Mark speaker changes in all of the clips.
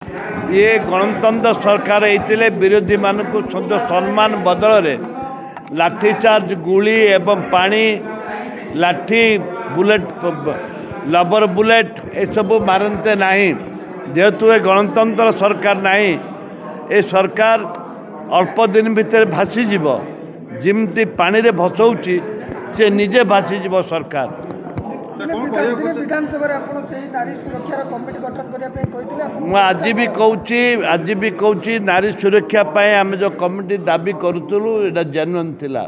Speaker 1: ये गणतंत्र सरकार होते विरोधी मानक सम्मान बदल लाठीचार्ज गुली एवं पानी लाठी बुलेट लबर बुलेट ये सब मारते नहीं जेहेतु ये गणतंत्र सरकार नहीं ये सरकार अल्प दिन भितर भासीज जमती पानी रे भसौची से निजे भासीज सरकार
Speaker 2: विधानसभा
Speaker 1: आज भी कहूँ नारी सुरक्षा आम जो कमिटी दाबी करूँ ये जेन्युइन थिला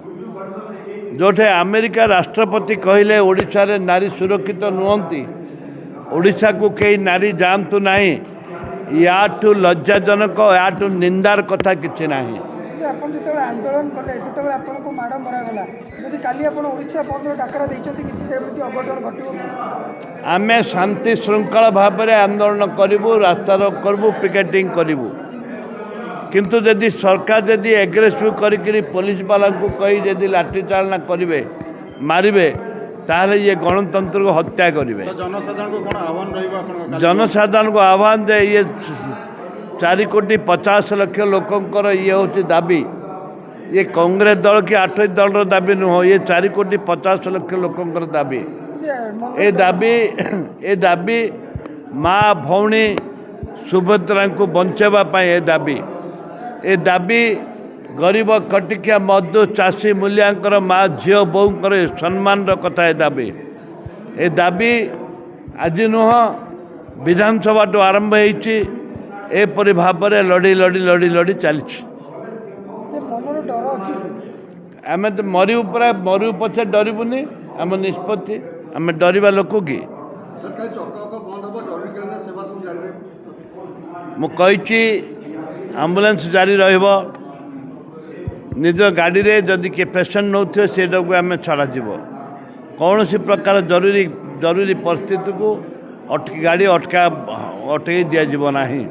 Speaker 1: जोठे अमेरिका राष्ट्रपति कहले ओडिशा रे नारी सुरक्षित नुहंती ओडिशा को कई नारी जातु नहीं याठू लज्जाजनक याठू निंदार कथा किसी नहीं
Speaker 2: आंदोलन कले आपको माड़ मरागला जदि काली ओडिशा बंद डाकरा अघटन घट
Speaker 1: आम शांति श्रृंखला भाव में आंदोलन करूँ रास्ता रोक करूँ पिकेटिंग करूँ किंतु जदि सरकार जदि एग्रेसिव करी पुलिस वाला को कही जदि लाठी चालना करेंगे मारे ताहले ये गणतंत्र को हत्या करेंगे। जनसाधारण को आह्वान दे ये 4,50,00,000 लोकंकर ये हूँ दाबी ये कांग्रेस दल कि 8 दल दाबी नुह ये 4,50,00,000 लोकंकर दाबी ए दाबी माँ भौणी सुभद्रा को बंचाइवाई ए दाबी गरीब कटिकिया मजदूर चाषी मूल्यांकर माँ झील बोकर सम्मान कथा ए दाबी आज नुह विधानसभा आरंभ होपरी भाव में लड़ी लड़ी लड़ी लड़ी चली आम तो मरू पछे डरबुनि आम निष्पत्ति आम डरवा लोक कि मुझे आम्बुलांस जारी रहिबो निज गाड़ी रे जदि के पेसेंट नौ से आम छड़ा कौन सी प्रकार जरूरी परिस्थिति को गाड़ी अटका दिया नहीं।